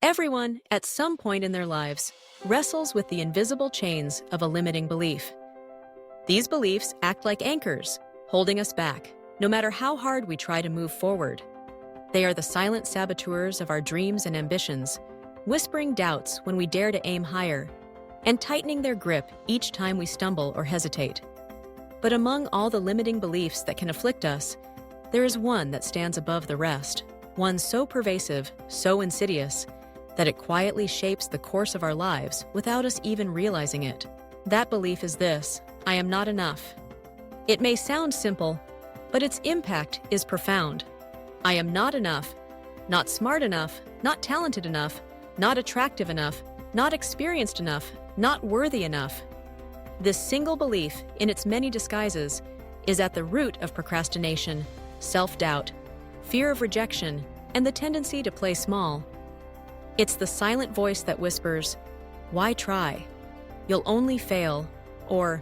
Everyone, at some point in their lives, wrestles with the invisible chains of a limiting belief. These beliefs act like anchors, holding us back, no matter how hard we try to move forward. They are the silent saboteurs of our dreams and ambitions, whispering doubts when we dare to aim higher, and tightening their grip each time we stumble or hesitate. But among all the limiting beliefs that can afflict us, there is one that stands above the rest, one so pervasive, so insidious, that it quietly shapes the course of our lives without us even realizing it. That belief is this: I am not enough. It may sound simple, but its impact is profound. I am not enough, not smart enough, not talented enough, not attractive enough, not experienced enough, not worthy enough. This single belief, in its many disguises, is at the root of procrastination, self-doubt, fear of rejection, and the tendency to play small. It's the silent voice that whispers, "Why try? You'll only fail," or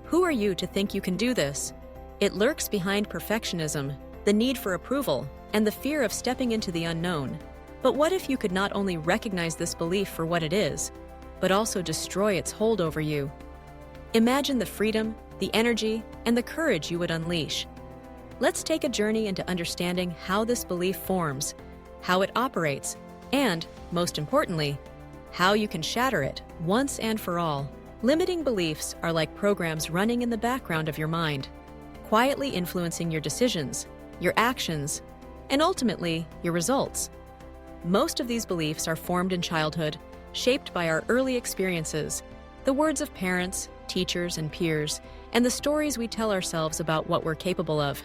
"Who are you to think you can do this?" It lurks behind perfectionism, the need for approval, and the fear of stepping into the unknown. But what if you could not only recognize this belief for what it is, but also destroy its hold over you? Imagine the freedom, the energy, and the courage you would unleash. Let's take a journey into understanding how this belief forms, how it operates, and, most importantly, how you can shatter it once and for all. Limiting beliefs are like programs running in the background of your mind, quietly influencing your decisions, your actions, and ultimately, your results. Most of these beliefs are formed in childhood, shaped by our early experiences, the words of parents, teachers, and peers, and the stories we tell ourselves about what we're capable of.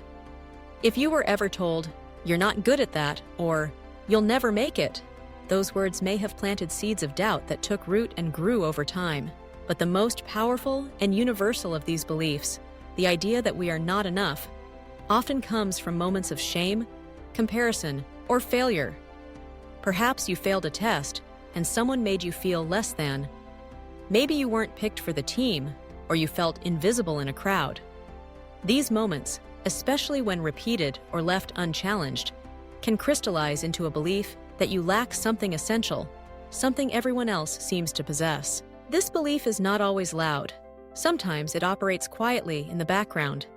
If you were ever told, "You're not good at that," or "You'll never make it," those words may have planted seeds of doubt that took root and grew over time. But the most powerful and universal of these beliefs, the idea that we are not enough, often comes from moments of shame, comparison, or failure. Perhaps you failed a test and someone made you feel less than. Maybe you weren't picked for the team, or you felt invisible in a crowd. These moments, especially when repeated or left unchallenged, can crystallize into a belief that you lack something essential, something everyone else seems to possess. This belief is not always loud. Sometimes it operates quietly in the background.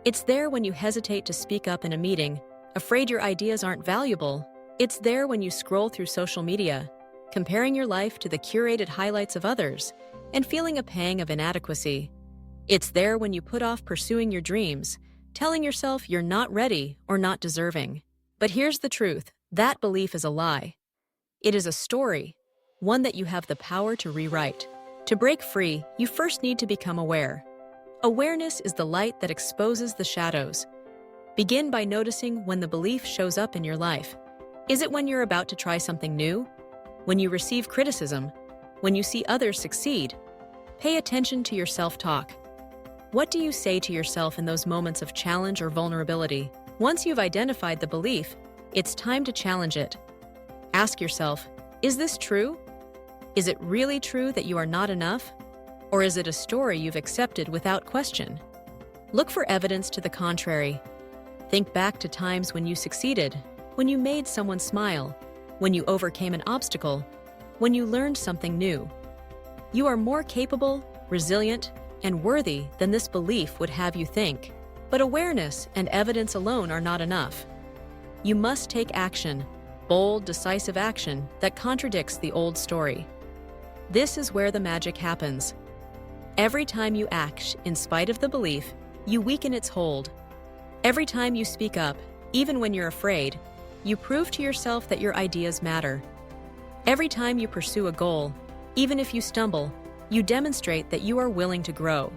It's there when you hesitate to speak up in a meeting, afraid your ideas aren't valuable. It's there when you scroll through social media, comparing your life to the curated highlights of others, and feeling a pang of inadequacy. It's there when you put off pursuing your dreams, telling yourself you're not ready or not deserving. But here's the truth: that belief is a lie. It is a story, one that you have the power to rewrite. To break free, you first need to become aware. Awareness is the light that exposes the shadows. Begin by noticing when the belief shows up in your life. Is it when you're about to try something new? When you receive criticism? When you see others succeed? Pay attention to your self-talk. What do you say to yourself in those moments of challenge or vulnerability? Once you've identified the belief, it's time to challenge it. Ask yourself, is this true? Is it really true that you are not enough? Or is it a story you've accepted without question? Look for evidence to the contrary. Think back to times when you succeeded, when you made someone smile, when you overcame an obstacle, when you learned something new. You are more capable, resilient, and worthy than this belief would have you think. But awareness and evidence alone are not enough. You must take action, bold, decisive action that contradicts the old story. This is where the magic happens. Every time you act in spite of the belief, you weaken its hold. Every time you speak up, even when you're afraid, you prove to yourself that your ideas matter. Every time you pursue a goal, even if you stumble, you demonstrate that you are willing to grow.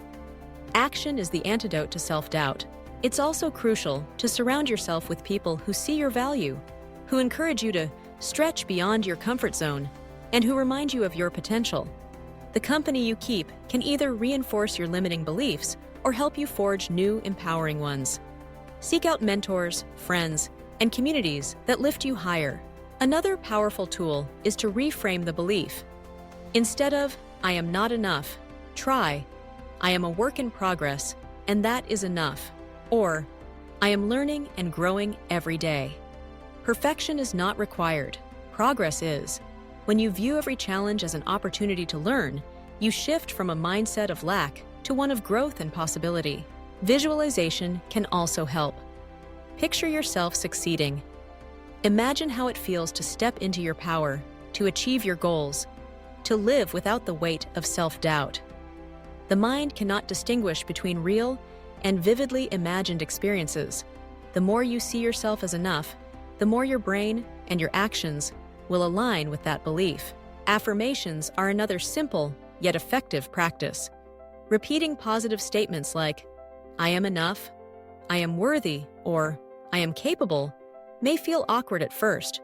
Action is the antidote to self-doubt. It's also crucial to surround yourself with people who see your value, who encourage you to stretch beyond your comfort zone, and who remind you of your potential. The company you keep can either reinforce your limiting beliefs or help you forge new, empowering ones. Seek out mentors, friends, and communities that lift you higher. Another powerful tool is to reframe the belief. Instead of, "I am not enough," try, "I am a work in progress, and that is enough," or "I am learning and growing every day." Perfection is not required. Progress is. When you view every challenge as an opportunity to learn, you shift from a mindset of lack to one of growth and possibility. Visualization can also help. Picture yourself succeeding. Imagine how it feels to step into your power, to achieve your goals, to live without the weight of self-doubt. The mind cannot distinguish between real and vividly imagined experiences. The more you see yourself as enough, the more your brain and your actions will align with that belief. Affirmations are another simple yet effective practice. Repeating positive statements like, "I am enough," "I am worthy," or "I am capable" may feel awkward at first,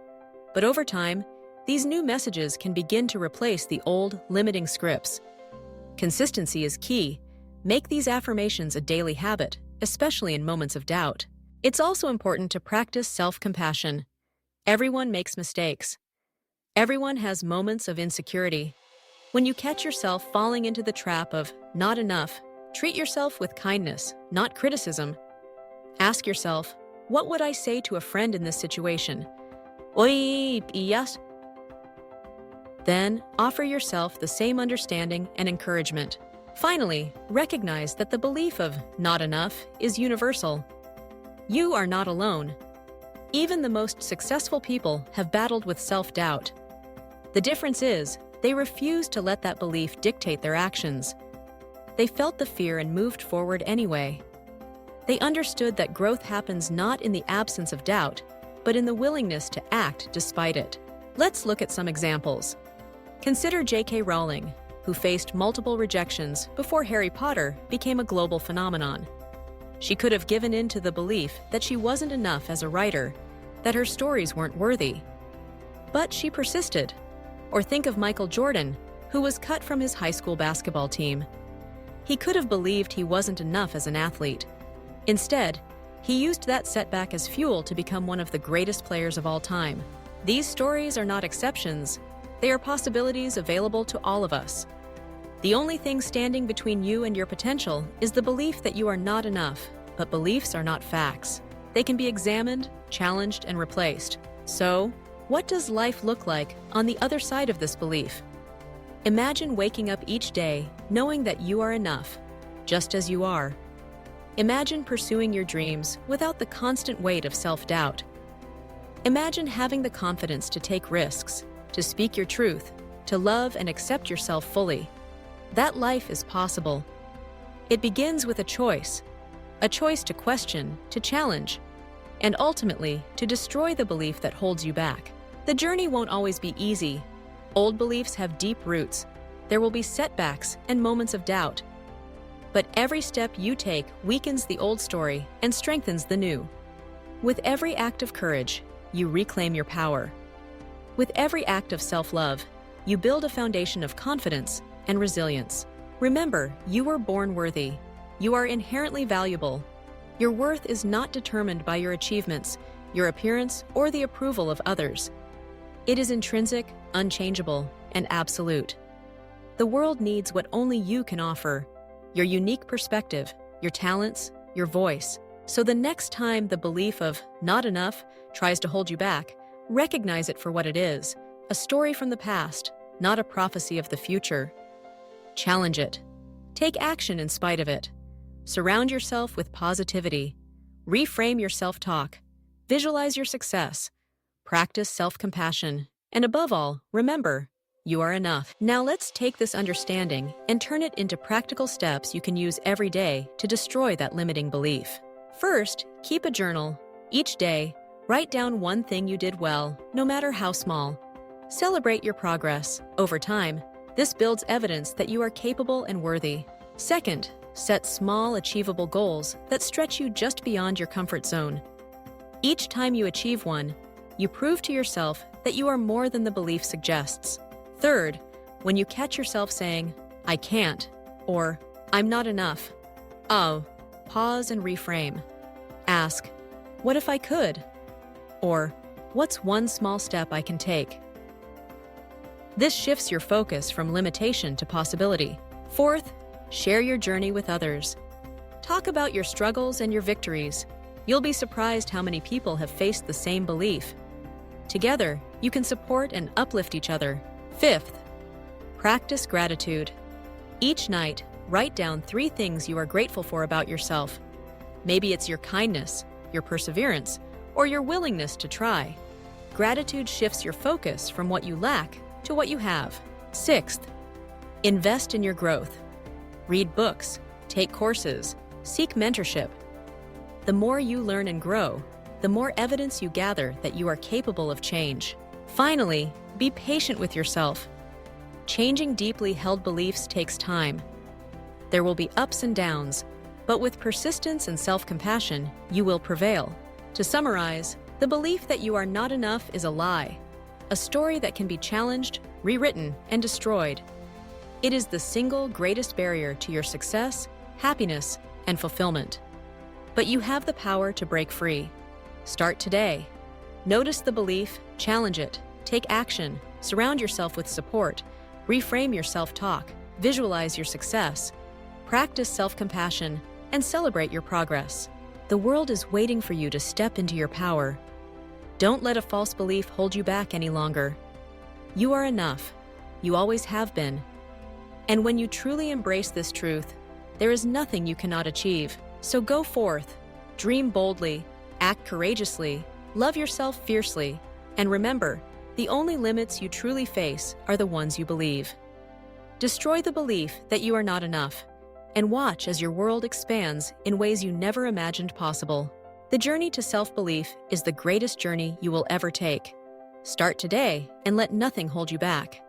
but over time, these new messages can begin to replace the old, limiting scripts. Consistency is key. Make these affirmations a daily habit, especially in moments of doubt. It's also important to practice self-compassion. Everyone makes mistakes. Everyone has moments of insecurity. When you catch yourself falling into the trap of not enough, treat yourself with kindness, not criticism. Ask yourself, what would I say to a friend in this situation? Oy, yes. Then, offer yourself the same understanding and encouragement. Finally, recognize that the belief of not enough is universal. You are not alone. Even the most successful people have battled with self-doubt. The difference is, they refused to let that belief dictate their actions. They felt the fear and moved forward anyway. They understood that growth happens not in the absence of doubt, but in the willingness to act despite it. Let's look at some examples. Consider J.K. Rowling, who faced multiple rejections before Harry Potter became a global phenomenon. She could have given in to the belief that she wasn't enough as a writer, that her stories weren't worthy. But she persisted. Or think of Michael Jordan, who was cut from his high school basketball team. He could have believed he wasn't enough as an athlete. Instead, he used that setback as fuel to become one of the greatest players of all time. These stories are not exceptions. They are possibilities available to all of us. The only thing standing between you and your potential is the belief that you are not enough, but beliefs are not facts. They can be examined, challenged, and replaced. So, what does life look like on the other side of this belief? Imagine waking up each day knowing that you are enough, just as you are. Imagine pursuing your dreams without the constant weight of self-doubt. Imagine having the confidence to take risks, to speak your truth, to love and accept yourself fully. That life is possible. It begins with a choice to question, to challenge, and ultimately to destroy the belief that holds you back. The journey won't always be easy. Old beliefs have deep roots. There will be setbacks and moments of doubt. But every step you take weakens the old story and strengthens the new. With every act of courage, you reclaim your power. With every act of self-love, you build a foundation of confidence and resilience. Remember, you were born worthy. You are inherently valuable. Your worth is not determined by your achievements, your appearance, or the approval of others. It is intrinsic, unchangeable, and absolute. The world needs what only you can offer, your unique perspective, your talents, your voice. So the next time the belief of not enough tries to hold you back, recognize it for what it is, a story from the past, not a prophecy of the future. Challenge it. Take action in spite of it. Surround yourself with positivity. Reframe your self-talk. Visualize your success. Practice self-compassion. And above all, remember, you are enough. Now let's take this understanding and turn it into practical steps you can use every day to destroy that limiting belief. First, keep a journal. Each day, write down one thing you did well, no matter how small. Celebrate your progress. Over time, this builds evidence that you are capable and worthy. Second, set small, achievable goals that stretch you just beyond your comfort zone. Each time you achieve one, you prove to yourself that you are more than the belief suggests. Third, when you catch yourself saying, "I can't," or "I'm not enough," pause and reframe. Ask, "What if I could?" Or, "What's one small step I can take?" This shifts your focus from limitation to possibility. Fourth, share your journey with others. Talk about your struggles and your victories. You'll be surprised how many people have faced the same belief. Together, you can support and uplift each other, Fifth, practice gratitude. Each night, write down 3 things you are grateful for about yourself. Maybe it's your kindness, your perseverance, or your willingness to try. Gratitude shifts your focus from what you lack to what you have. Sixth, invest in your growth. Read books, take courses, seek mentorship. The more you learn and grow, the more evidence you gather that you are capable of change. Finally, be patient with yourself. Changing deeply held beliefs takes time. There will be ups and downs, but with persistence and self-compassion, you will prevail. To summarize, the belief that you are not enough is a lie, a story that can be challenged, rewritten, and destroyed. It is the single greatest barrier to your success, happiness, and fulfillment. But you have the power to break free. Start today. Notice the belief, challenge it, take action, surround yourself with support, reframe your self-talk, visualize your success, practice self-compassion, and celebrate your progress. The world is waiting for you to step into your power. Don't let a false belief hold you back any longer. You are enough. You always have been. And when you truly embrace this truth, there is nothing you cannot achieve. So go forth, dream boldly, act courageously, love yourself fiercely, and remember, the only limits you truly face are the ones you believe. Destroy the belief that you are not enough, and watch as your world expands in ways you never imagined possible. The journey to self-belief is the greatest journey you will ever take. Start today and let nothing hold you back.